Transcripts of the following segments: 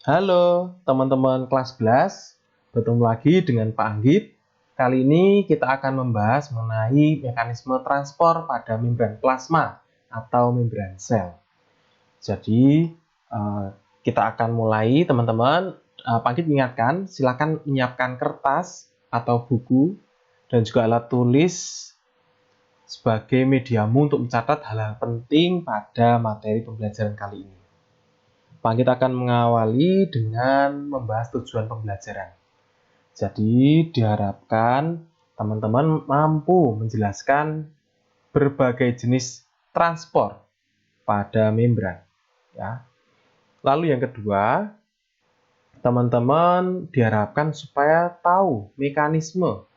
Halo teman-teman kelas 11, bertemu lagi dengan Pak Anggit. Kali ini kita akan membahas mengenai mekanisme transport pada membran plasma atau membran sel. Jadi kita akan mulai teman-teman. Pak Anggit mengingatkan, silakan menyiapkan kertas atau buku dan juga alat tulis sebagai mediamu untuk mencatat hal-hal penting pada materi pembelajaran kali ini. Pak kita akan mengawali dengan membahas tujuan pembelajaran. Jadi diharapkan teman-teman mampu menjelaskan berbagai jenis transport pada membran. Ya. Lalu yang kedua, teman-teman diharapkan supaya tahu mekanisme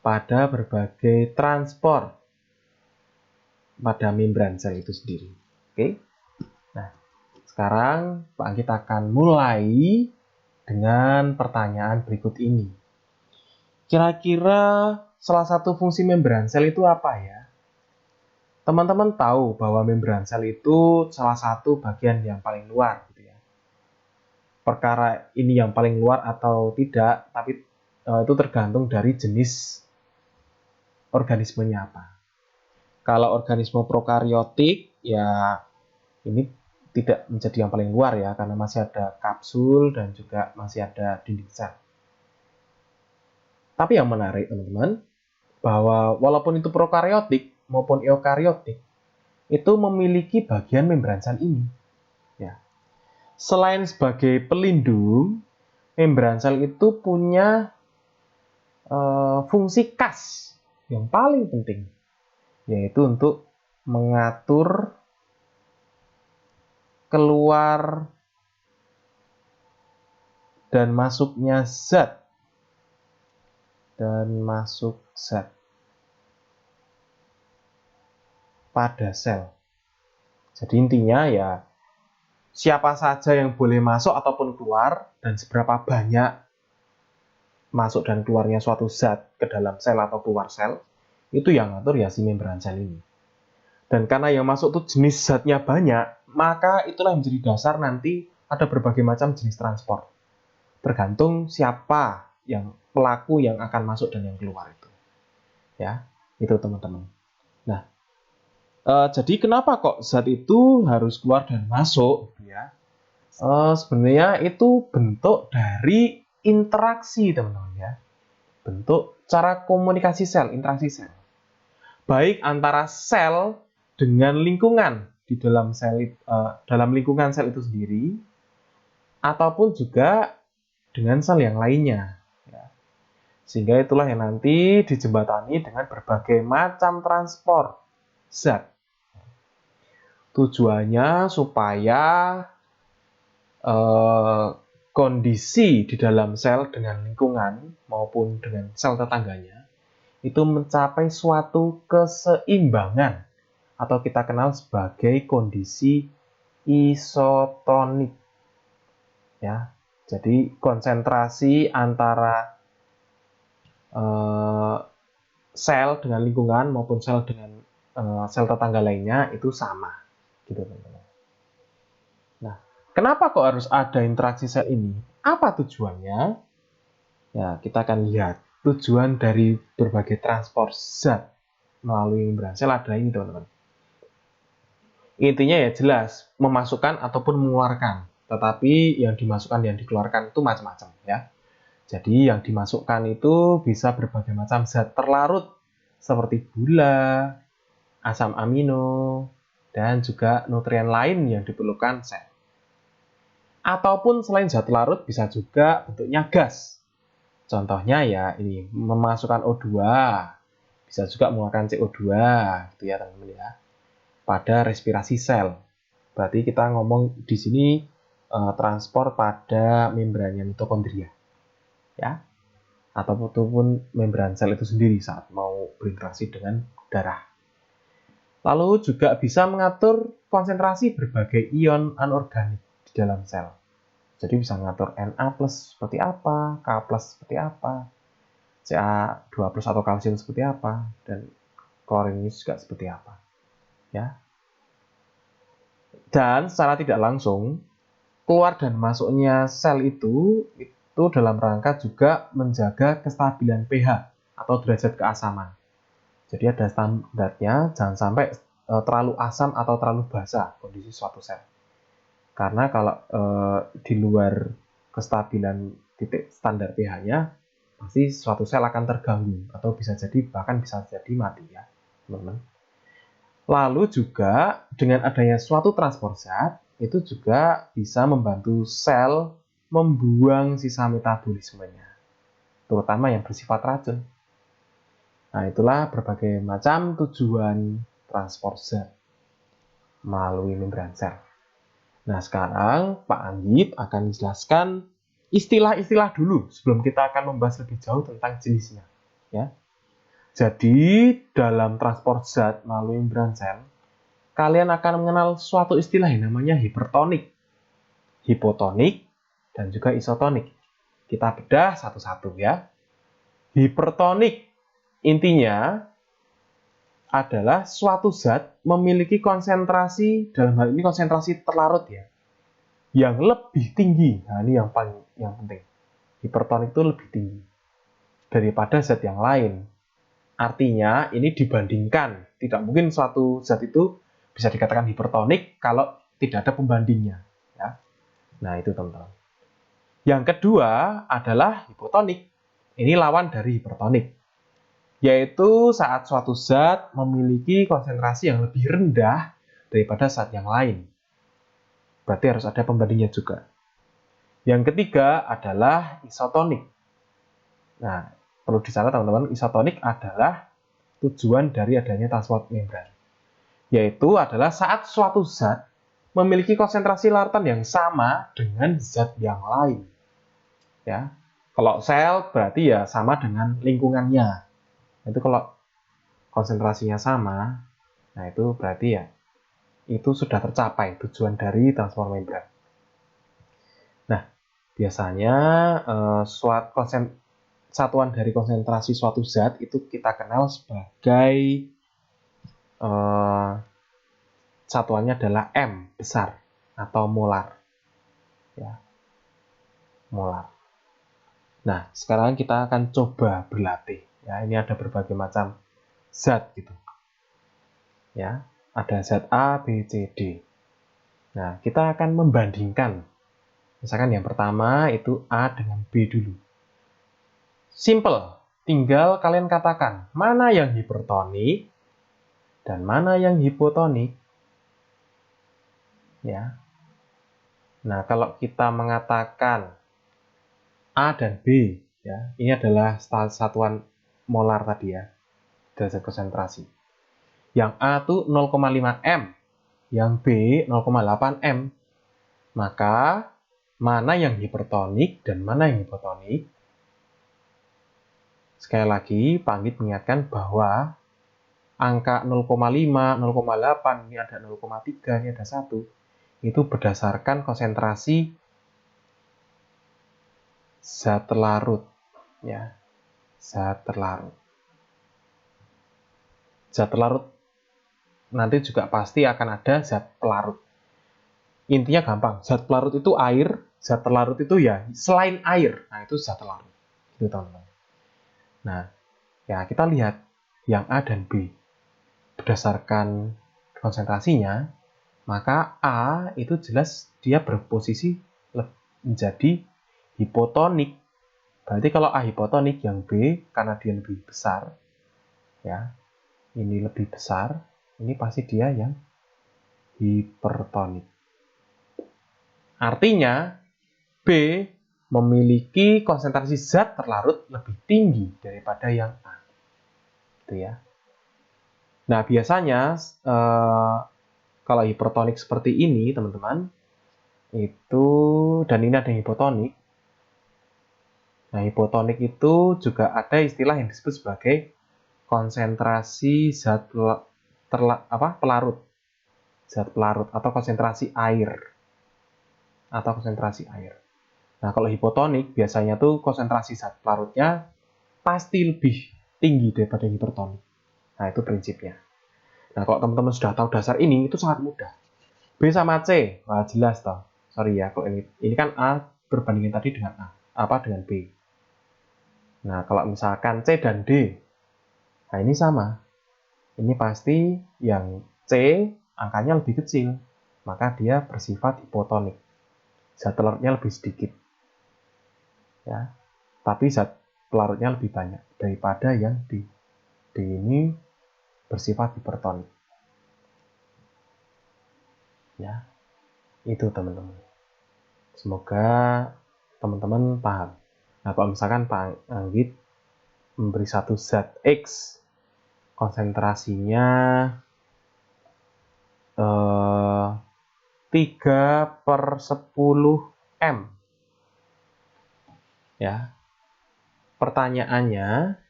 pada berbagai transport pada membran sel itu sendiri. Oke. Sekarang Pak Anggit akan mulai dengan pertanyaan berikut ini. Kira-kira salah satu fungsi membran sel itu apa ya? Teman-teman tahu bahwa membran sel itu salah satu bagian yang paling luar, gitu ya. Perkara ini yang paling luar atau tidak, tapi itu tergantung dari jenis organismenya apa. Kalau organisme prokariotik, ya ini tidak menjadi yang paling luar ya, karena masih ada kapsul dan juga masih ada dinding sel. Tapi yang menarik teman-teman, bahwa walaupun itu prokariotik maupun eukariotik, itu memiliki bagian membran sel ini. Ya. Selain sebagai pelindung, membran sel itu punya fungsi khas yang paling penting, yaitu untuk mengatur keluar dan masuknya zat pada sel. Jadi intinya ya siapa saja yang boleh masuk ataupun keluar dan seberapa banyak masuk dan keluarnya suatu zat ke dalam sel atau keluar sel, itu yang ngatur ya si membran sel ini. Dan karena yang masuk tuh jenis zatnya banyak, maka itulah yang menjadi dasar nanti ada berbagai macam jenis transport. Tergantung siapa yang pelaku yang akan masuk dan yang keluar itu. Ya, itu teman-teman. Nah, jadi kenapa kok zat itu harus keluar dan masuk? Ya, sebenarnya itu bentuk dari interaksi teman-teman ya. Bentuk cara komunikasi sel, interaksi sel. Baik antara sel dengan lingkungan di dalam sel, dalam lingkungan sel itu sendiri, ataupun juga dengan sel yang lainnya. Ya. Sehingga itulah yang nanti dijembatani dengan berbagai macam transport zat. Tujuannya supaya kondisi di dalam sel dengan lingkungan maupun dengan sel tetangganya itu mencapai suatu keseimbangan atau kita kenal sebagai kondisi isotonik. Ya, jadi konsentrasi antara sel dengan lingkungan maupun sel dengan sel tetangga lainnya itu sama, gitu teman-teman. Nah, kenapa kok harus ada interaksi sel ini? Apa tujuannya? Ya, kita akan lihat tujuan dari berbagai transport zat melalui membran sel adalah ini teman-teman. Intinya ya jelas, memasukkan ataupun mengeluarkan. Tetapi yang dimasukkan dan dikeluarkan itu macam-macam ya. Jadi yang dimasukkan itu bisa berbagai macam zat terlarut seperti gula, asam amino, dan juga nutrien lain yang diperlukan sel. Ataupun selain zat larut bisa juga bentuknya gas. Contohnya ya ini memasukkan O2, bisa juga mengeluarkan CO2 gitu ya teman-teman ya. Pada respirasi sel. Berarti kita ngomong di sini transport pada membrannya mitokondria. Ya. Ataupun membran sel itu sendiri saat mau berinteraksi dengan darah. Lalu juga bisa mengatur konsentrasi berbagai ion anorganik di dalam sel. Jadi bisa mengatur Na+ seperti apa, K+ seperti apa, Ca2+ atau kalsium seperti apa, dan klorin juga seperti apa. Ya. Dan secara tidak langsung, keluar dan masuknya sel itu dalam rangka juga menjaga kestabilan pH atau derajat keasaman. Jadi ada standarnya, jangan sampai terlalu asam atau terlalu basa kondisi suatu sel. Karena kalau di luar kestabilan titik standar pH-nya, pasti suatu sel akan terganggu atau bahkan bisa jadi mati ya, teman-teman. Lalu juga dengan adanya suatu transport zat, itu juga bisa membantu sel membuang sisa metabolismenya, terutama yang bersifat racun. Nah, itulah berbagai macam tujuan transport zat melalui membran sel. Nah, sekarang Pak Anggit akan menjelaskan istilah-istilah dulu sebelum kita akan membahas lebih jauh tentang jenisnya. Ya. Jadi, dalam transport zat melalui membran sel, kalian akan mengenal suatu istilah yang namanya hipertonik, hipotonik, dan juga isotonik. Kita bedah satu-satu ya. Hipertonik intinya adalah suatu zat memiliki konsentrasi, dalam hal ini konsentrasi terlarut ya, yang lebih tinggi. Nah, ini yang penting. Hipertonik itu lebih tinggi daripada zat yang lain. Artinya ini dibandingkan. Tidak mungkin suatu zat itu bisa dikatakan hipertonik kalau tidak ada pembandingnya. Ya. Nah, itu teman-teman. Yang kedua adalah hipotonik. Ini lawan dari hipertonik. Yaitu saat suatu zat memiliki konsentrasi yang lebih rendah daripada zat yang lain. Berarti harus ada pembandingnya juga. Yang ketiga adalah isotonik. Nah, perlu dicatat teman-teman, isotonik adalah tujuan dari adanya transport membran. Yaitu adalah saat suatu zat memiliki konsentrasi larutan yang sama dengan zat yang lain. Ya. Kalau sel berarti ya sama dengan lingkungannya. Itu kalau konsentrasinya sama, nah itu berarti ya itu sudah tercapai tujuan dari transport membran. Nah, biasanya satuan dari konsentrasi suatu zat itu kita kenal sebagai satuannya adalah M besar atau molar. Ya. Molar. Nah, sekarang kita akan coba berlatih. Ya, ini ada berbagai macam zat gitu. Ya, ada zat A, B, C, D. Nah, kita akan membandingkan. Misalkan yang pertama itu A dengan B dulu. Simple. Tinggal kalian katakan mana yang hipertonik dan mana yang hipotonik. Ya. Nah, kalau kita mengatakan A dan B, ya, ini adalah satuan molar tadi ya, derajat konsentrasi. Yang A itu 0,5 M, yang B 0,8 M. Maka mana yang hipertonik dan mana yang hipotonik? Sekali lagi, Pak Anggit mengingatkan bahwa angka 0,5, 0,8, ini ada 0,3, ini ada 1. Itu berdasarkan konsentrasi zat terlarut. Ya, zat terlarut. Zat terlarut nanti juga pasti akan ada zat pelarut. Intinya gampang, zat pelarut itu air, zat terlarut itu ya selain air. Nah, itu zat terlarut. Itu teman-teman. Nah, ya kita lihat yang A dan B. Berdasarkan konsentrasinya, maka A itu jelas dia berposisi menjadi hipotonik. Berarti kalau A hipotonik, yang B karena dia lebih besar, ya, ini lebih besar, ini pasti dia yang hipertonik. Artinya, B memiliki konsentrasi zat terlarut lebih tinggi daripada yang A. Gitu ya. Nah, biasanya kalau hipertonik seperti ini, teman-teman, itu, dan ini ada hipotonik. Nah, hipotonik itu juga ada istilah yang disebut sebagai konsentrasi zat pelarut. Zat pelarut atau konsentrasi air. Nah, kalau hipotonik biasanya tuh konsentrasi zat pelarutnya pasti lebih tinggi daripada hipertonik. Nah, itu prinsipnya. Nah, kalau teman-teman sudah tahu dasar ini, itu sangat mudah. B sama C, wah jelas toh. Sorry ya, kalau ini kan A berbandingin tadi dengan A, apa dengan B. Nah, kalau misalkan C dan D, nah ini sama. Ini pasti yang C angkanya lebih kecil, maka dia bersifat hipotonik. Zat larutnya lebih sedikit. Ya. Tapi zat pelarutnya lebih banyak daripada yang D. D ini bersifat hipertonik. Ya, itu teman-teman. Semoga teman-teman paham. Nah, kalau misalkan Pak Anggit memberi satu zat X, konsentrasinya 3/10 M. Ya, pertanyaannya,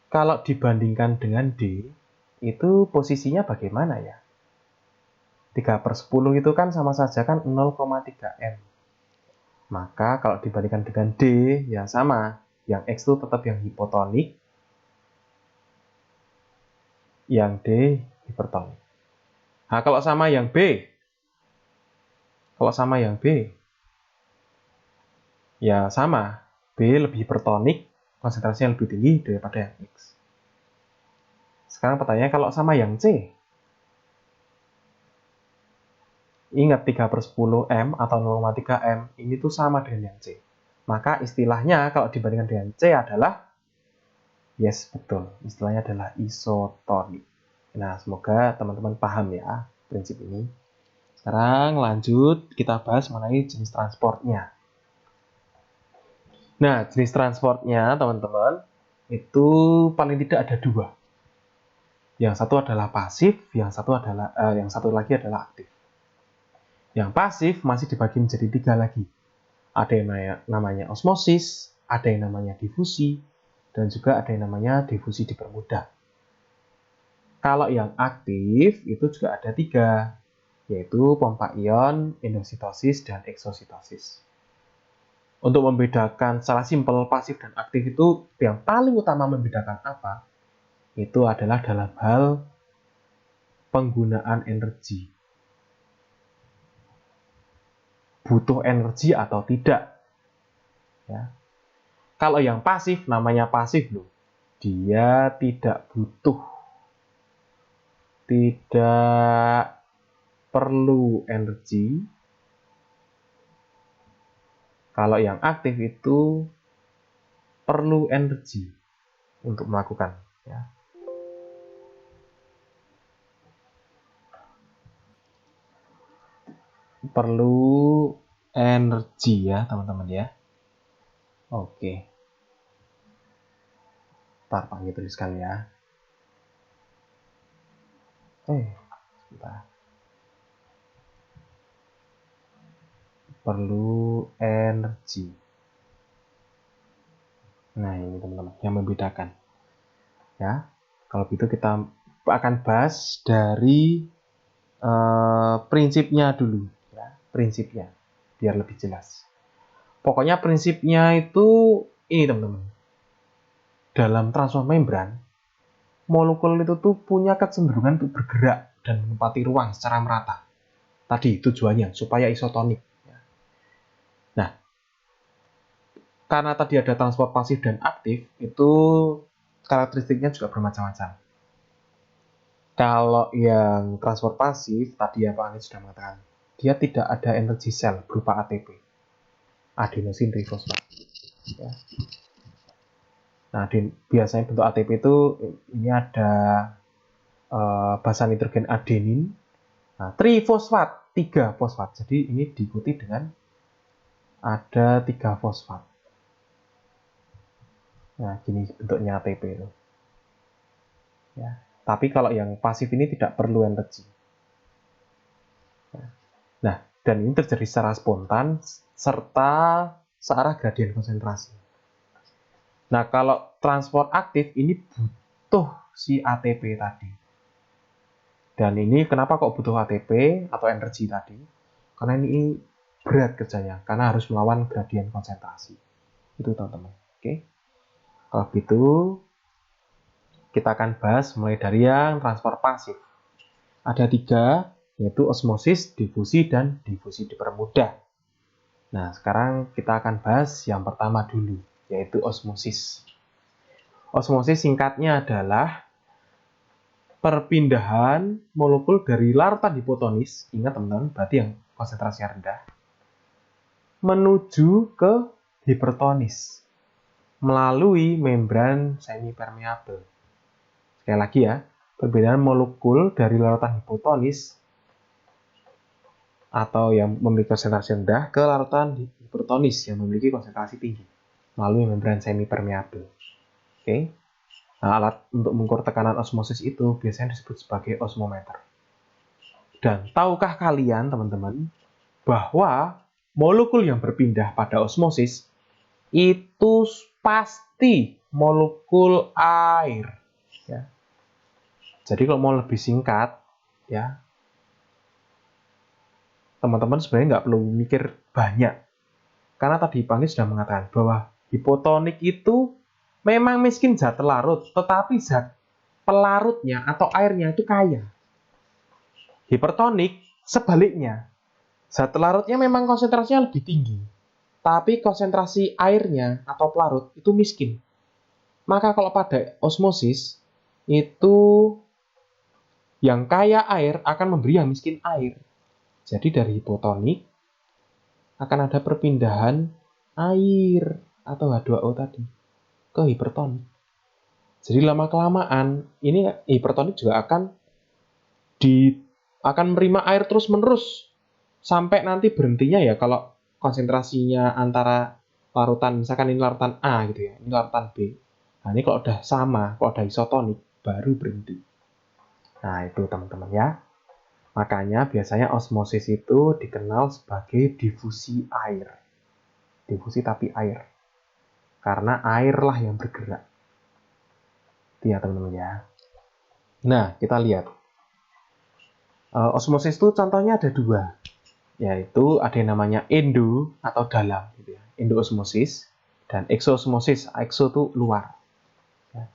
kalau dibandingkan dengan D, itu posisinya bagaimana ya? 3/10 itu kan sama saja kan 0,3 M. Maka kalau dibandingkan dengan D, ya sama. Yang X itu tetap yang hipotonik, yang D hipertonik. Nah, kalau sama yang B, ya sama. B lebih hipertonik, konsentrasinya lebih tinggi daripada yang X. Sekarang pertanyaannya kalau sama yang C, ingat 3/10 M atau 0,3 M, ini tuh sama dengan yang C. Maka istilahnya kalau dibandingkan dengan C adalah, yes, betul, istilahnya adalah isotonik. Nah, semoga teman-teman paham ya prinsip ini. Sekarang lanjut kita bahas mengenai jenis transportnya. Nah, jenis transportnya teman-teman itu paling tidak ada dua. Yang satu adalah pasif, yang satu lagi adalah aktif. Yang pasif masih dibagi menjadi 3 lagi. Ada yang namanya osmosis, ada yang namanya difusi, dan juga ada yang namanya difusi dipermudah. Kalau yang aktif itu juga ada 3, yaitu pompa ion, endositosis, dan eksositosis. Untuk membedakan secara simpel pasif dan aktif itu yang paling utama membedakan apa? Itu adalah dalam hal penggunaan energi. Butuh energi atau tidak. Ya. Kalau yang pasif, namanya pasif loh. Dia tidak butuh, tidak perlu energi. Kalau yang aktif itu perlu energi untuk melakukan. Ya. Perlu energi ya teman-teman ya. Oke. Ntar panggil tuliskan ya. Sebentar. Perlu energi. Nah ini teman-teman yang membedakan. Ya, kalau gitu kita akan bahas dari prinsipnya dulu. Ya, prinsipnya biar lebih jelas. Pokoknya prinsipnya itu ini teman-teman. Dalam transport membran, molekul itu tuh punya kecenderungan untuk bergerak dan menempati ruang secara merata. Tadi tujuannya supaya isotonik. Nah, karena tadi ada transport pasif dan aktif, itu karakteristiknya juga bermacam-macam. Kalau yang transport pasif, tadi ya Pak Anies sudah mengatakan, dia tidak ada energi sel berupa ATP, adenosin trifosfat. Ya. Nah, biasanya bentuk ATP itu ini ada basa nitrogen adenin, nah, trifosfat, 3 fosfat. Jadi ini diikuti dengan ada 3 fosfat. Nah, gini bentuknya ATP itu. Ya. Tapi kalau yang pasif ini tidak perlu energi. Nah, dan ini terjadi secara spontan serta searah gradien konsentrasi. Nah, kalau transport aktif ini butuh si ATP tadi. Dan ini kenapa kok butuh ATP atau energi tadi? Karena ini berat kerjanya, karena harus melawan gradien konsentrasi. Itu teman-teman. Oke. Kalau gitu, kita akan bahas mulai dari yang transport pasif. Ada 3, yaitu osmosis, difusi, dan difusi dipermudah. Nah, sekarang kita akan bahas yang pertama dulu, yaitu osmosis. Osmosis singkatnya adalah perpindahan molekul dari larutan hipotonis, ingat teman-teman, berarti yang konsentrasinya rendah, menuju ke hipertonis melalui membran semipermeabel. Sekali lagi ya, perbedaan molekul dari larutan hipotonis atau yang memiliki konsentrasi rendah ke larutan hipertonis yang memiliki konsentrasi tinggi melalui membran semipermeabel. Oke. Nah, alat untuk mengukur tekanan osmosis itu biasanya disebut sebagai osmometer. Dan tahukah kalian, teman-teman, bahwa molekul yang berpindah pada osmosis itu pasti molekul air. Ya. Jadi kalau mau lebih singkat, ya, teman-teman sebenarnya nggak perlu mikir banyak. Karena tadi Panggil sudah mengatakan bahwa hipotonik itu memang miskin zat larut, tetapi zat pelarutnya atau airnya itu kaya. Hipertonik sebaliknya, zat larutnya memang konsentrasinya lebih tinggi, tapi konsentrasi airnya atau pelarut itu miskin. Maka kalau pada osmosis, itu yang kaya air akan memberi yang miskin air. Jadi dari hipotonik akan ada perpindahan air atau H2O tadi ke hipertonik. Jadi lama-kelamaan ini hipertonik juga akan menerima air terus-menerus sampai nanti berhentinya ya kalau konsentrasinya antara larutan, misalkan ini larutan A gitu ya, ini larutan B. Nah ini kalau udah sama, kalau udah isotonik baru berhenti. Nah itu teman-teman ya. Makanya biasanya osmosis itu dikenal sebagai difusi air. Difusi tapi air. Karena airlah yang bergerak. Itu ya teman-teman ya. Nah, kita lihat. Osmosis itu contohnya ada dua. Yaitu ada yang namanya endo atau dalam. Gitu ya. Endoosmosis dan exosmosis. Exo itu luar. Ya.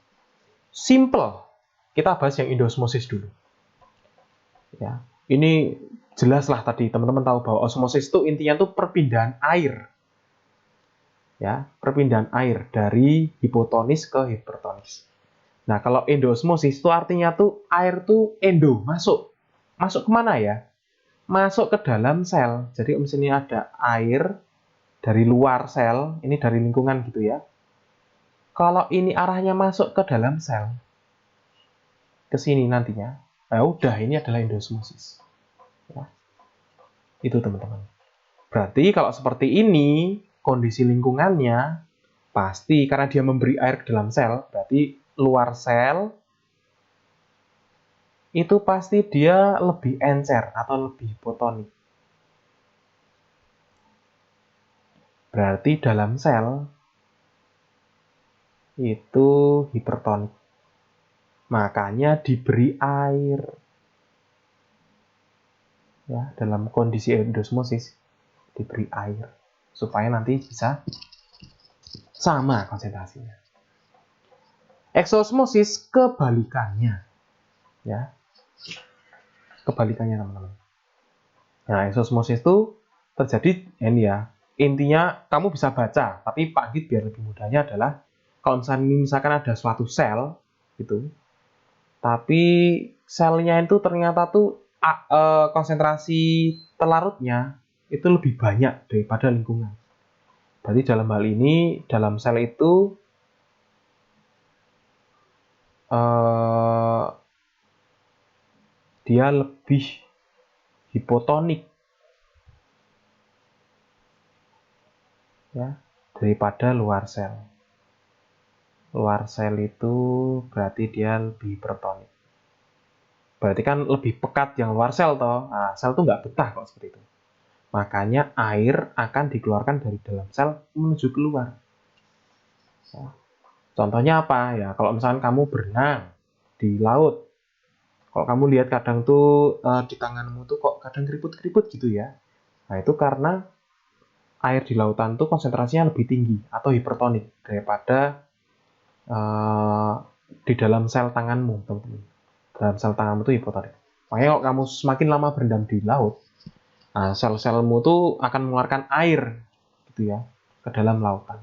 Simple. Kita bahas yang endoosmosis dulu. Ya. Ini jelaslah tadi teman-teman tahu bahwa osmosis itu intinya tuh perpindahan air. Ya, perpindahan air dari hipotonis ke hipertonis. Nah, kalau endoosmosis itu artinya tuh air tuh endo, masuk. Masuk kemana ya? Masuk ke dalam sel. Jadi misalnya ada air dari luar sel, ini dari lingkungan gitu ya. Kalau ini arahnya masuk ke dalam sel, ke sini nantinya, ya udah ini adalah endoosmosis. Ya. Itu teman-teman. Berarti kalau seperti ini, kondisi lingkungannya pasti karena dia memberi air ke dalam sel, berarti luar sel itu pasti dia lebih encer atau lebih hipotonik. Berarti dalam sel itu hipertonik. Makanya diberi air. Ya, dalam kondisi endosmosis diberi air supaya nanti bisa sama konsentrasinya. Exosmosis kebalikannya. Ya. Kebalikannya teman-teman. Nah, exosmosis itu terjadi ini ya. Intinya kamu bisa baca, tapi Pak Git biar lebih mudahnya adalah kalau misalkan ada suatu sel gitu. Tapi selnya itu ternyata tuh konsentrasi terlarutnya itu lebih banyak daripada lingkungan. Berarti dalam hal ini dalam sel itu dia lebih hipotonik ya daripada luar sel. Luar sel itu berarti dia lebih hipertonik. Berarti kan lebih pekat yang luar sel toh. Nah, sel tuh nggak betah kok seperti itu. Makanya air akan dikeluarkan dari dalam sel menuju keluar. Ya. Contohnya apa ya? Kalau misalkan kamu berenang di laut, kalau kamu lihat kadang tuh di tanganmu tuh kok kadang keriput-keriput gitu ya. Nah itu karena air di lautan tuh konsentrasinya lebih tinggi atau hipertonik daripada di dalam sel tanganmu, teman-teman. Dalam sel tanganmu tuh hipotonik. Makanya kalau kamu semakin lama berendam di laut, nah, sel-selmu tuh akan mengeluarkan air gitu ya ke dalam lautan.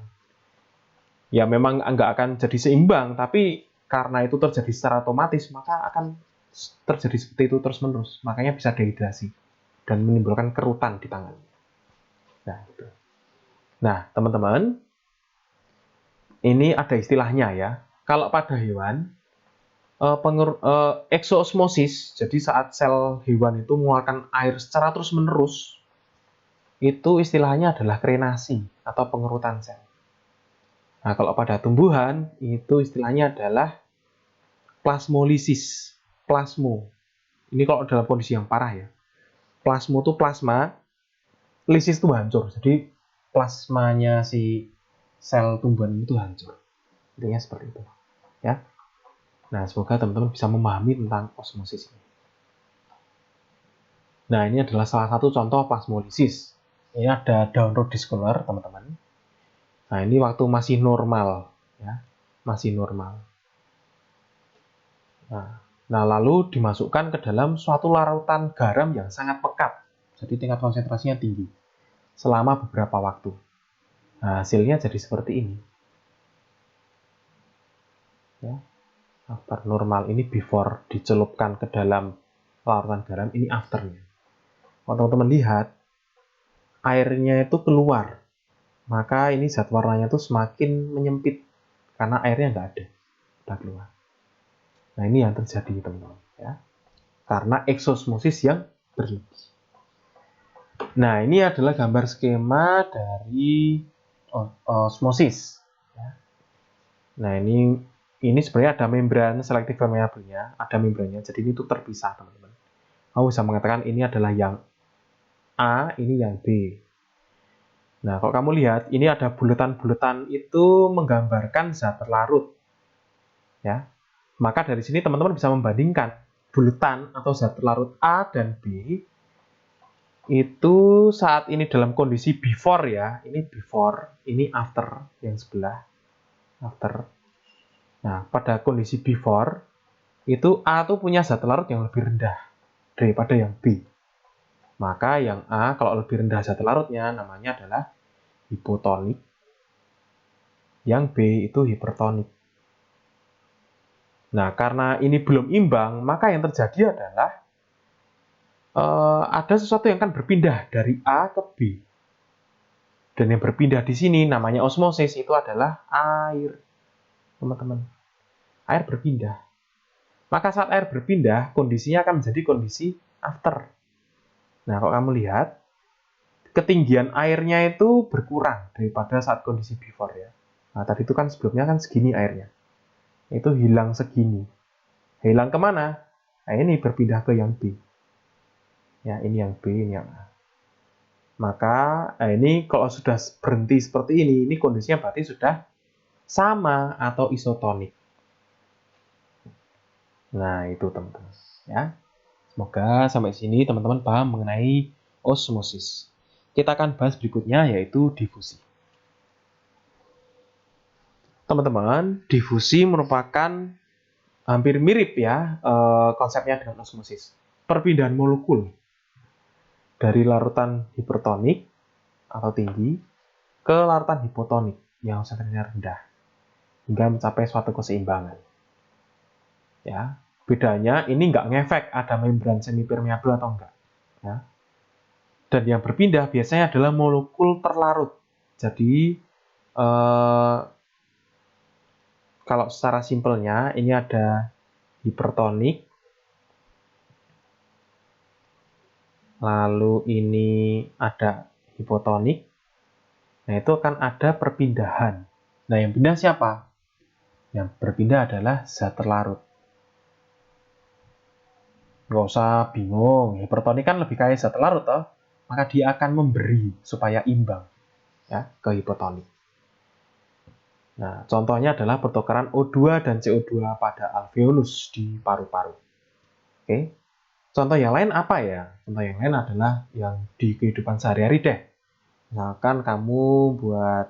Ya memang nggak akan jadi seimbang, tapi karena itu terjadi secara otomatis, maka akan terjadi seperti itu terus-menerus. Makanya bisa dehidrasi dan menimbulkan kerutan di tangan. Nah, gitu. Nah, teman-teman, ini ada istilahnya ya. Kalau pada hewan, eksoosmosis, jadi saat sel hewan itu mengeluarkan air secara terus-menerus, itu istilahnya adalah krenasi atau pengerutan sel. Nah, kalau pada tumbuhan, itu istilahnya adalah plasmolisis. Plasmo. Ini kalau dalam kondisi yang parah ya. Plasmo itu plasma, lisis itu hancur. Jadi plasmanya si sel tumbuhan itu hancur. Intinya seperti itu. Ya. Nah, semoga teman-teman bisa memahami tentang osmosis ini. Nah, ini adalah salah satu contoh plasmolisis. Ini ada daun rhodiocolor, teman-teman. Nah, ini waktu masih normal. Ya. Masih normal. Nah, lalu dimasukkan ke dalam suatu larutan garam yang sangat pekat. Jadi tingkat konsentrasinya tinggi. Selama beberapa waktu. Nah, hasilnya jadi seperti ini. Ya. After normal ini before dicelupkan ke dalam larutan garam, ini afternya. Kalau teman-teman lihat, airnya itu keluar. Maka ini zat warnanya itu semakin menyempit. Karena airnya nggak ada. Udah keluar. Nah, ini yang terjadi, teman-teman. Ya. Karena eksosmosis yang berlebih. Nah, ini adalah gambar skema dari osmosis. Nah, ini sebenarnya ada membran selektif permeabelnya, ada membrannya, jadi ini tuh terpisah, teman-teman. Kamu bisa mengatakan ini adalah yang A, ini yang B. Nah, kalau kamu lihat, ini ada buletan-buletan itu menggambarkan zat terlarut. Ya. Maka dari sini teman-teman bisa membandingkan buletan atau zat terlarut A dan B itu saat ini dalam kondisi before ya, ini before, ini after yang sebelah, after. Nah, pada kondisi before itu A tuh punya zat larut yang lebih rendah daripada yang B. Maka yang A kalau lebih rendah zat larutnya namanya adalah hipotonik. Yang B itu hipertonik. Nah, karena ini belum imbang, maka yang terjadi adalah ada sesuatu yang akan berpindah dari A ke B. Dan yang berpindah di sini namanya osmosis, itu adalah air. Teman-teman, air berpindah. Maka saat air berpindah, kondisinya akan menjadi kondisi after. Nah, kalau kamu lihat, ketinggian airnya itu berkurang daripada saat kondisi before ya. Nah, tadi itu kan sebelumnya kan segini airnya. Itu hilang segini. Hilang kemana? Nah, ini berpindah ke yang B. Ya, ini yang B, ini yang A. Maka, ini kalau sudah berhenti seperti ini kondisinya berarti sudah sama atau isotonik. Nah, itu teman-teman. Ya. Semoga sampai sini teman-teman paham mengenai osmosis. Kita akan bahas berikutnya yaitu difusi. Teman-teman, difusi merupakan hampir mirip ya konsepnya dengan osmosis. Perpindahan molekul dari larutan hipertonik atau tinggi ke larutan hipotonik yang konsentrasinya rendah hingga mencapai suatu keseimbangan. Ya, bedanya ini nggak ngefek ada membran semipermeabel atau enggak. Ya. Dan yang berpindah biasanya adalah molekul terlarut. Jadi kalau secara simpelnya ini ada hipertonik, lalu ini ada hipotonik. Nah, itu akan ada perpindahan. Nah, yang pindah siapa? Yang berpindah adalah zat terlarut. Nggak usah bingung, hipertonik kan lebih kaya zat terlarut toh, maka dia akan memberi supaya imbang ya ke hipotonik. Nah, contohnya adalah pertukaran O2 dan CO2 pada alveolus di paru-paru. Oke. Contoh yang lain apa ya? Contoh yang lain adalah yang di kehidupan sehari-hari deh. Misalkan kamu buat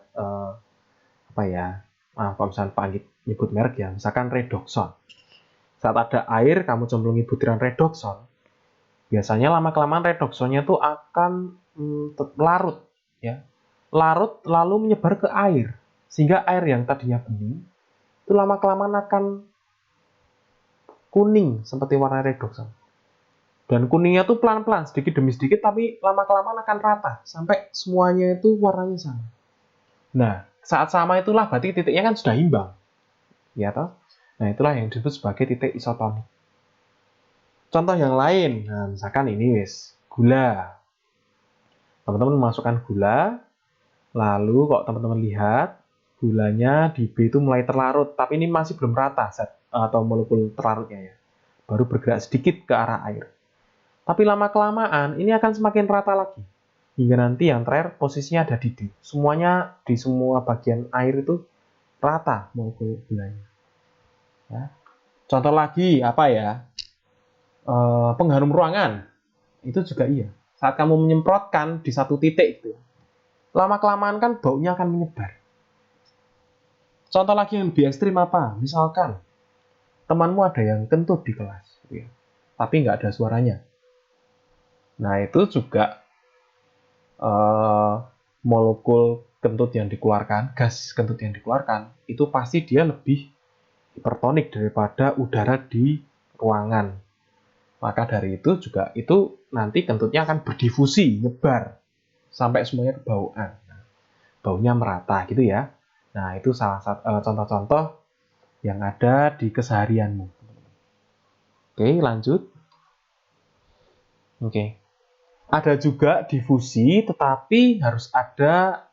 apa ya? Kalau misalkan panggil nyebut merek ya, misalkan redoxon. Saat ada air, kamu cemplungi butiran redoxon, biasanya lama-kelamaan redoksonnya tuh akan larut, ya. Larut lalu menyebar ke air, sehingga air yang tadinya bening itu lama-kelamaan akan kuning seperti warna redokson. Dan kuningnya tuh pelan-pelan, sedikit demi sedikit, tapi lama-kelamaan akan rata sampai semuanya itu warnanya sama. Nah, saat sama itulah berarti titiknya kan sudah imbang, ya toh? Nah, itulah yang disebut sebagai titik isotonik. Contoh yang lain, nah misalkan ini wis gula. Teman-teman memasukkan gula, lalu kok teman-teman lihat gulanya di B itu mulai terlarut, tapi ini masih belum rata zat atau molekul terlarutnya ya. Baru bergerak sedikit ke arah air. Tapi lama-kelamaan ini akan semakin rata lagi. Hingga nanti yang terakhir posisinya ada di D. Semuanya di semua bagian air itu rata molekul gulanya. Ya. Contoh lagi apa ya? Pengharum ruangan. Itu juga iya. Saat kamu menyemprotkan di satu titik itu, lama-kelamaan kan baunya akan menyebar. Contoh lagi yang lebih ekstrim apa? Misalkan temanmu ada yang kentut di kelas, ya, tapi nggak ada suaranya. Nah, itu juga molekul kentut yang dikeluarkan, gas kentut yang dikeluarkan, itu pasti dia lebih hipertonik daripada udara di ruangan. Maka dari itu juga itu nanti kentutnya akan berdifusi, nyebar, sampai semuanya kebauan. Baunya merata gitu ya. Nah, itu salah satu contoh-contoh yang ada di keseharianmu. Oke, lanjut. Oke. Ada juga difusi, tetapi harus ada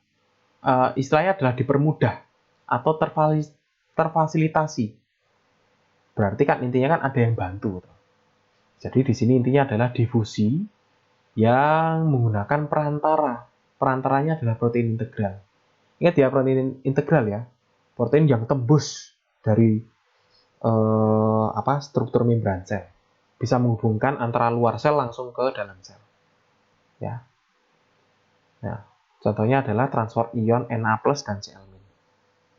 istilahnya adalah dipermudah atau terfasilitasi. Berarti kan intinya kan ada yang bantu. Jadi di sini intinya adalah difusi yang menggunakan perantara. Perantaranya adalah protein integral. Ingat ya, protein integral ya. Protein yang tembus dari struktur membran sel. Bisa menghubungkan antara luar sel langsung ke dalam sel. Ya. Nah, contohnya adalah transport ion Na+ dan Cl-.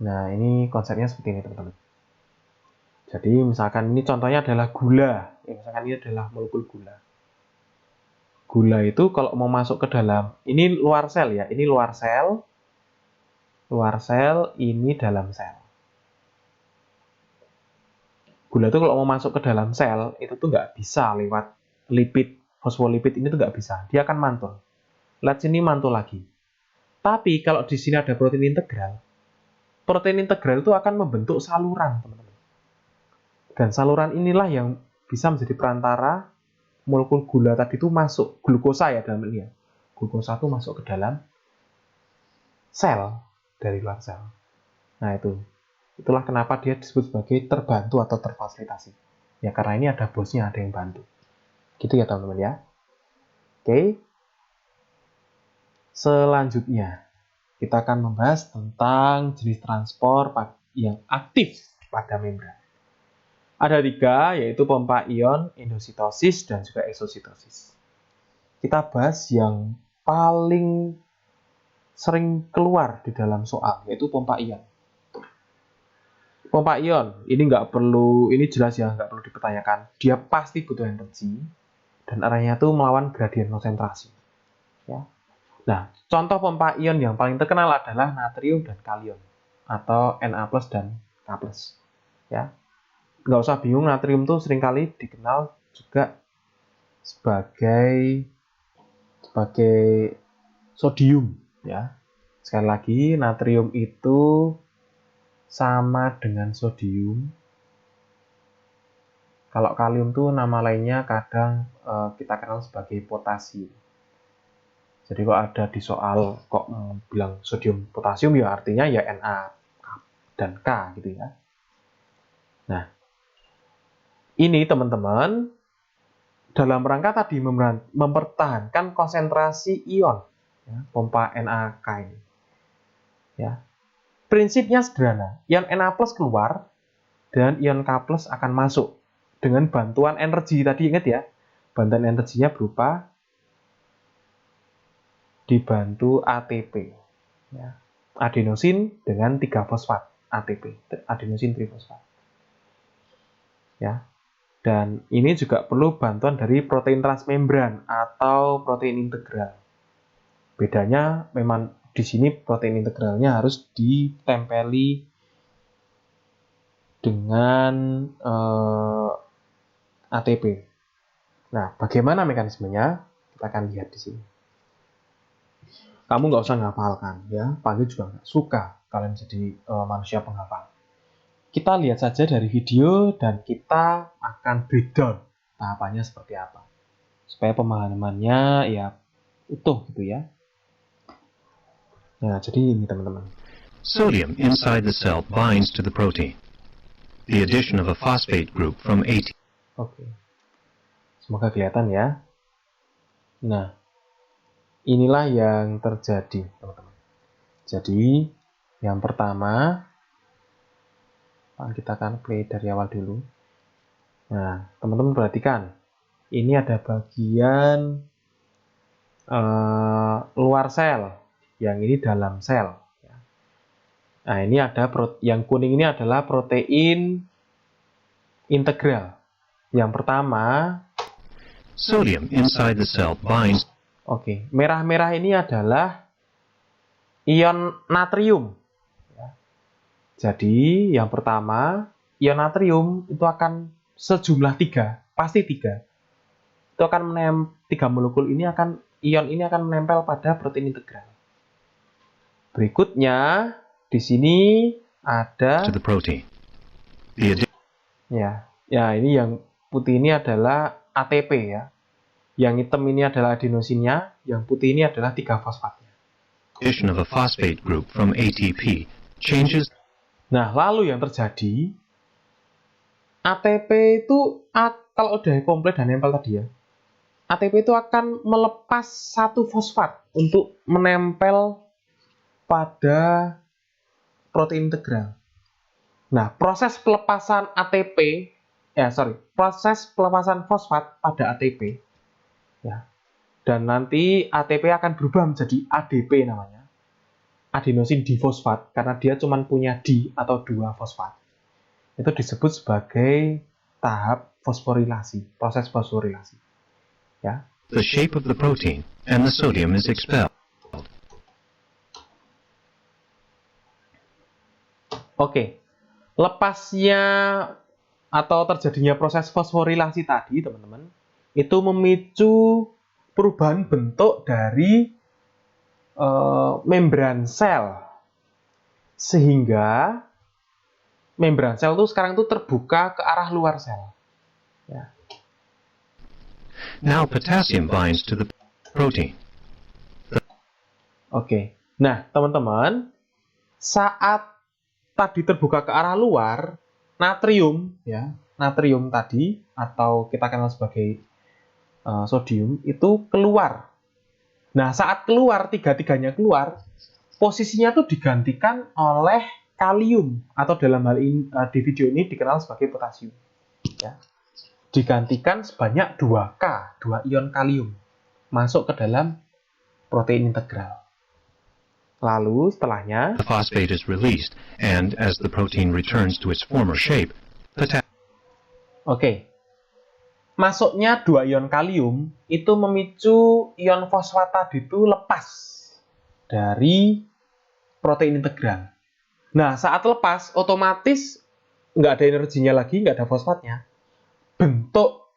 Nah, ini konsepnya seperti ini, teman-teman. Jadi, misalkan ini contohnya adalah gula. Misalkan ini adalah molekul gula. Gula itu kalau mau masuk ke dalam, ini luar sel ya, ini luar sel, ini dalam sel. Gula itu kalau mau masuk ke dalam sel, itu tuh nggak bisa lewat lipid, fosfolipid ini tuh nggak bisa. Dia akan mantul. Lihat sini mantul lagi. Tapi kalau di sini ada protein integral itu akan membentuk saluran, teman-teman. Dan saluran inilah yang bisa menjadi perantara molekul gula tadi itu masuk, glukosa ya dalam ini ya. Glukosa itu masuk ke dalam sel dari luar sel. Nah, itulah kenapa dia disebut sebagai terbantu atau terfasilitasi. Ya karena ini ada bosnya, ada yang bantu. Gitu ya teman-teman ya. Oke. Selanjutnya kita akan membahas tentang jenis transport yang aktif pada membran. Ada 3, yaitu pompa ion, endositosis, dan juga eksositosis. Kita bahas yang paling sering keluar di dalam soal, yaitu pompa ion. Pompa ion, ini jelas ya, nggak perlu dipertanyakan. Dia pasti butuh energi, dan arahnya itu melawan gradien konsentrasi. Ya. Nah, contoh pompa ion yang paling terkenal adalah natrium dan kalium, atau Na+ dan K+. Ya. Nggak usah bingung, natrium itu seringkali dikenal juga sebagai sodium ya. Sekali lagi, natrium itu sama dengan sodium. Kalau kalium itu nama lainnya kadang kita kenal sebagai potasium. Jadi kok ada di soal kok bilang sodium potasium ya artinya ya Na dan K gitu ya. Nah, ini teman-teman dalam rangka tadi mempertahankan konsentrasi ion ya, pompa NaK ini. Ya. Prinsipnya sederhana, ion Na+ keluar dan ion K+ akan masuk dengan bantuan energi tadi, ingat ya. Bantuan energinya berupa dibantu ATP. Ya. Adenosin dengan 3 fosfat ATP, adenosin trifosfat. Ya. Dan ini juga perlu bantuan dari protein transmembran atau protein integral. Bedanya memang di sini protein integralnya harus ditempeli dengan ATP. Nah, bagaimana mekanismenya? Kita akan lihat di sini. Kamu nggak usah ngapalkan, ya. Panggil juga nggak suka kalian jadi manusia penghafal. Kita lihat saja dari video dan kita akan breakdown tahapannya seperti apa. Supaya pemahamannya ya utuh gitu ya. Nah, jadi ini teman-teman. Sodium inside the cell binds to the protein. The addition of a phosphate group from AT. Oke. Semoga kelihatan ya. Nah, inilah yang terjadi, teman-teman. Jadi, yang pertama, kita akan play dari awal dulu. Nah, teman-teman perhatikan. Ini ada bagian luar sel. Yang ini dalam sel. Nah, ini ada yang kuning ini adalah protein integral. Yang pertama, sodium inside the cell binds. Oke, merah-merah ini adalah ion natrium. Jadi, yang pertama, ion natrium itu akan sejumlah 3, pasti 3. Itu akan 3 molekul ini ion ini akan menempel pada protein integral. Berikutnya, di sini ada to the protein. Ya, ini yang putih ini adalah ATP ya. Yang hitam ini adalah adenosinnya, yang putih ini adalah 3 fosfatnya. Addition of a phosphate group from ATP changes. Nah, lalu yang terjadi, ATP itu kalau udah komplit dan nempel tadi ya, ATP itu akan melepas 1 fosfat untuk menempel pada protein integral. Nah, proses pelepasan proses pelepasan fosfat pada ATP, ya, dan nanti ATP akan berubah menjadi ADP namanya. Adenosin difosfat, karena dia cuma punya di atau 2 fosfat. Itu disebut sebagai tahap fosforilasi, proses fosforilasi. Ya. The shape of the protein and the sodium is expelled. Oke. Lepasnya atau terjadinya proses fosforilasi tadi, teman-teman, itu memicu perubahan bentuk dari membran sel, sehingga membran sel itu sekarang itu terbuka ke arah luar sel. Ya. Now potassium binds to the protein. Oke. Nah, teman-teman, saat tadi terbuka ke arah luar, natrium tadi atau kita kenal sebagai sodium itu keluar. Nah, saat keluar, tiga-tiganya keluar, posisinya tuh digantikan oleh kalium, atau dalam hal ini di video ini dikenal sebagai potasium. Ya. Digantikan sebanyak 2 ion kalium masuk ke dalam protein integral. Lalu setelahnya, the phosphate is released, and as the protein returns to its former shape, masuknya 2 ion kalium itu memicu ion fosfat tadi itu lepas dari protein integral. Nah, saat lepas, otomatis nggak ada energinya lagi, nggak ada fosfatnya. Bentuk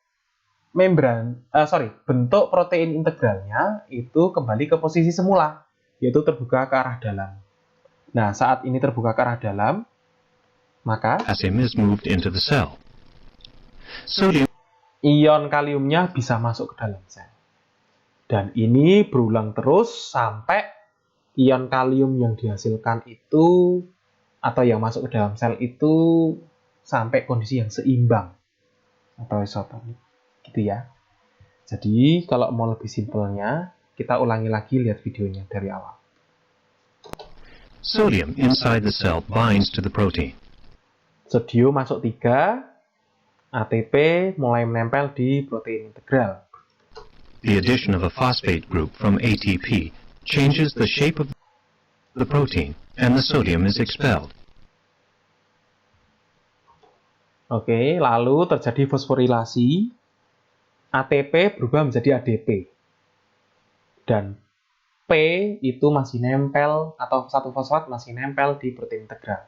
protein integralnya itu kembali ke posisi semula, yaitu terbuka ke arah dalam. Nah, saat ini terbuka ke arah dalam, maka potassium is moved into the cell. Sodium. Ion kaliumnya bisa masuk ke dalam sel. Dan ini berulang terus sampai ion kalium yang dihasilkan itu atau yang masuk ke dalam sel itu sampai kondisi yang seimbang atau isotonik. Gitu ya. Jadi kalau mau lebih simpelnya, kita ulangi lagi, lihat videonya dari awal. Sodium inside the cell binds to the protein. Sodium masuk 3, ATP mulai menempel di protein integral. The addition of a phosphate group from ATP changes the shape of the protein, and the sodium is expelled. Oke, lalu terjadi fosforilasi, ATP berubah menjadi ADP. Dan P itu masih nempel, atau satu fosfat masih nempel di protein integral.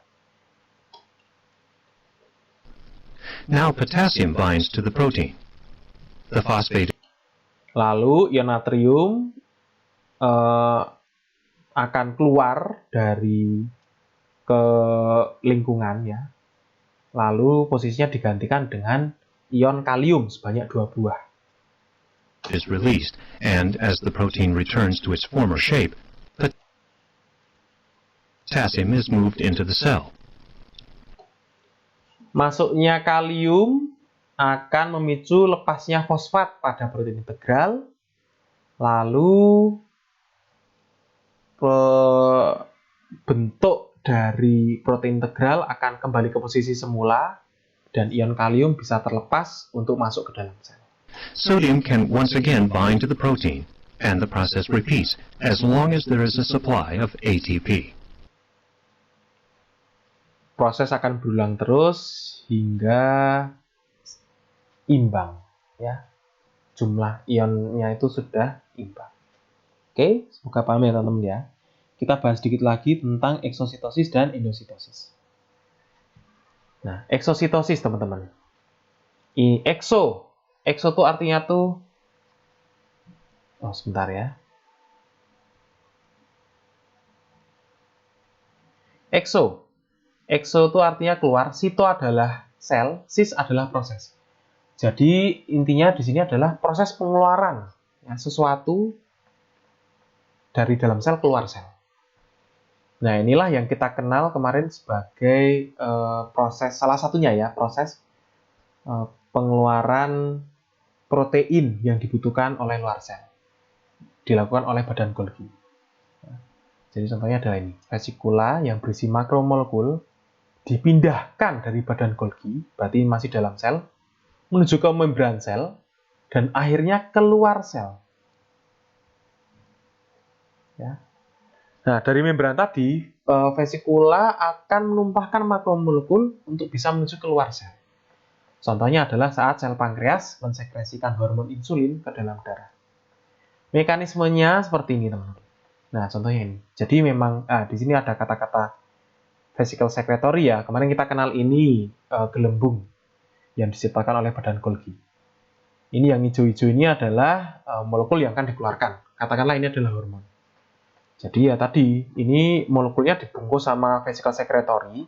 Now potassium binds to the protein. The phosphate. Lalu ion natrium akan keluar dari ke lingkungan ya. Lalu posisinya digantikan dengan ion kalium sebanyak 2 buah. Is released, and as the protein returns to its former shape, potassium is moved into the cell. Masuknya kalium akan memicu lepasnya fosfat pada protein integral, lalu bentuk dari protein integral akan kembali ke posisi semula, dan ion kalium bisa terlepas untuk masuk ke dalam sel. Sodium can once again bind to the protein, and the process repeats as long as there is a supply of ATP. Proses akan berulang terus hingga imbang, ya. Jumlah ionnya itu sudah imbang. Oke, semoga paham ya teman-teman ya. Kita bahas sedikit lagi tentang eksositosis dan endositosis. Nah, eksositosis teman-teman. Ekso itu artinya tuh, sebentar ya. Ekso itu artinya keluar, sito adalah sel, sis adalah proses. Jadi intinya di sini adalah proses pengeluaran ya, sesuatu dari dalam sel keluar sel. Nah, inilah yang kita kenal kemarin sebagai proses, salah satunya ya, proses pengeluaran protein yang dibutuhkan oleh luar sel. Dilakukan oleh badan Golgi. Jadi contohnya adalah ini, vesikula yang berisi makromolekul dipindahkan dari badan Golgi, berarti masih dalam sel, menuju ke membran sel, dan akhirnya keluar sel. Ya. Nah, dari membran tadi, vesikula akan menumpahkan makromolekul untuk bisa menuju keluar sel. Contohnya adalah saat sel pankreas mensekresikan hormon insulin ke dalam darah. Mekanismenya seperti ini, teman-teman. Nah, contohnya ini. Jadi memang di sini ada kata-kata vesicle secretory ya. Kemarin kita kenal ini gelembung yang diciptakan oleh badan Golgi. Ini yang hijau-hijau ini adalah molekul yang akan dikeluarkan. Katakanlah ini adalah hormon. Jadi ya tadi, ini molekulnya dibungkus sama vesicle secretory,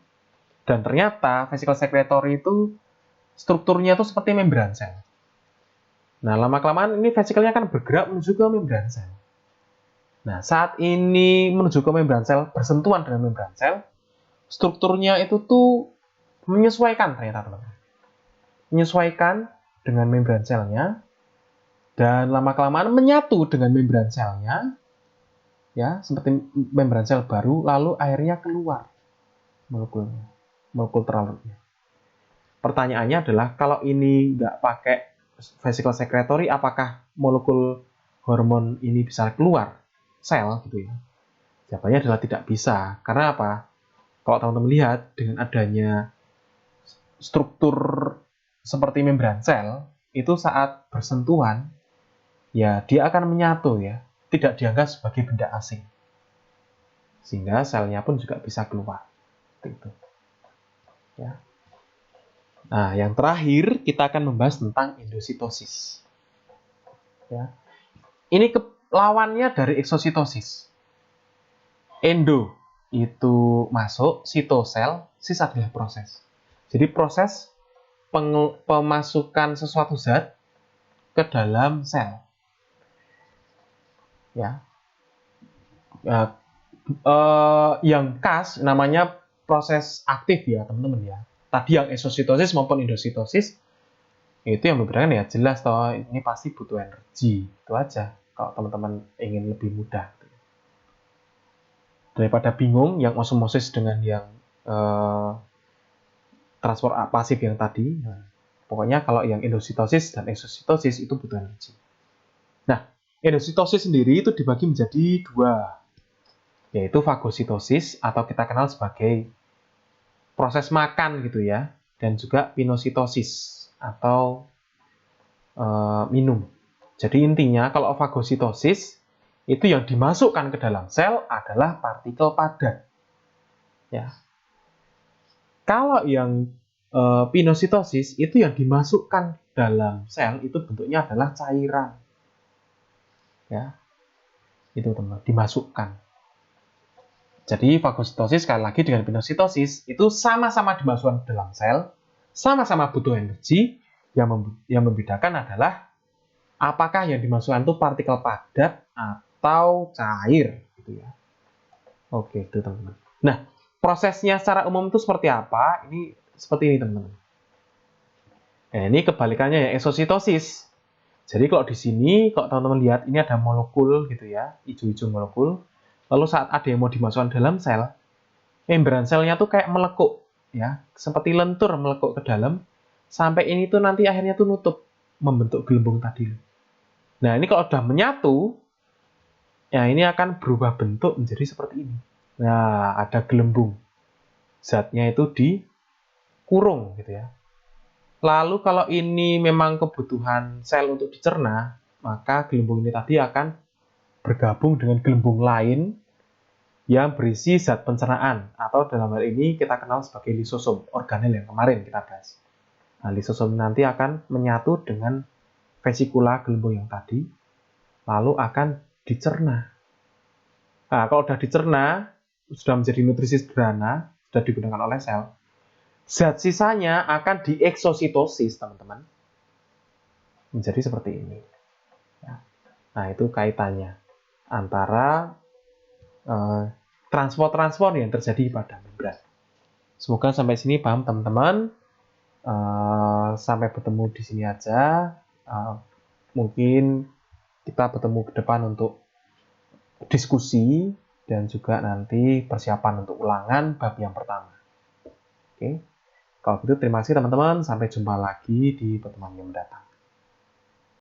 dan ternyata vesicle secretory itu strukturnya itu seperti membran sel. Nah, lama-kelamaan ini vesikelnya akan bergerak menuju ke membran sel. Nah, saat ini menuju ke membran sel, bersentuhan dengan membran sel, strukturnya itu tuh menyesuaikan ternyata, teman-teman. Menyesuaikan dengan membran selnya, dan lama-kelamaan menyatu dengan membran selnya, ya, seperti membran sel baru, lalu akhirnya keluar molekulnya, molekul terlarutnya. Pertanyaannya adalah, kalau ini nggak pakai vesicle secretory, apakah molekul hormon ini bisa keluar sel gitu ya? Jawabannya adalah tidak bisa. Karena apa? Kalau teman-teman lihat, dengan adanya struktur seperti membran sel, itu saat bersentuhan, ya dia akan menyatu ya. Tidak dianggap sebagai benda asing. Sehingga selnya pun juga bisa keluar. Gitu. Ya. Nah, yang terakhir kita akan membahas tentang endositosis. Ya. Ini lawannya dari eksositosis. Endo itu masuk, sitosel, sis adalah proses. Jadi proses pemasukan sesuatu zat ke dalam sel. Ya. Yang khas namanya proses aktif ya, teman-teman ya. Tadi yang eksositosis maupun endositosis itu yang membedakan ya, jelas toh ini pasti butuh energi. Itu aja kalau teman-teman ingin lebih mudah. Daripada bingung yang osmosis dengan yang transport pasif yang tadi. Nah, pokoknya kalau yang endositosis dan eksositosis itu butuh energi. Nah, endositosis sendiri itu dibagi menjadi dua, yaitu fagositosis atau kita kenal sebagai proses makan gitu ya, dan juga pinositosis atau minum. Jadi intinya kalau fagositosis itu yang dimasukkan ke dalam sel adalah partikel padat. Ya. Kalau yang pinositosis itu yang dimasukkan dalam sel itu bentuknya adalah cairan. Ya. Itu teman, dimasukkan. Jadi fagositosis sekali lagi dengan pinositosis itu sama-sama dimasukkan ke dalam sel, sama-sama butuh energi. Yang membedakan adalah apakah yang dimasukkan itu partikel padat atau cair, gitu ya. Oke, itu teman-teman. Nah, prosesnya secara umum itu seperti apa? Ini seperti ini teman-teman. Nah, ini kebalikannya ya, eksositosis. Jadi kalau di sini, kalau teman-teman lihat ini ada molekul gitu ya, hijau-hijau molekul. Lalu saat ada yang mau dimasukkan dalam sel, membran selnya tuh kayak melekuk, ya, seperti lentur melekuk ke dalam. Sampai ini tuh nanti akhirnya tuh nutup, membentuk gelembung tadi. Nah, ini kalau udah menyatu, ya ini akan berubah bentuk menjadi seperti ini. Nah, ada gelembung. Zatnya itu dikurung gitu ya. Lalu kalau ini memang kebutuhan sel untuk dicerna, maka gelembung ini tadi akan bergabung dengan gelembung lain yang berisi zat pencernaan, atau dalam hal ini kita kenal sebagai lisosom, organel yang kemarin kita bahas. Nah, lisosom nanti akan menyatu dengan vesikula gelembung yang tadi, lalu akan dicerna. Nah, kalau sudah dicerna, sudah menjadi nutrisi sederhana, sudah digunakan oleh sel, zat sisanya akan dieksositosis, teman-teman. Menjadi seperti ini. Nah, itu kaitannya antara transport-transport yang terjadi pada membran. Semoga sampai sini paham, teman-teman. Sampai bertemu di sini aja. Mungkin kita bertemu ke depan untuk diskusi dan juga nanti persiapan untuk ulangan bab yang pertama. Oke. Kalau gitu terima kasih teman-teman. Sampai jumpa lagi di pertemuan yang mendatang.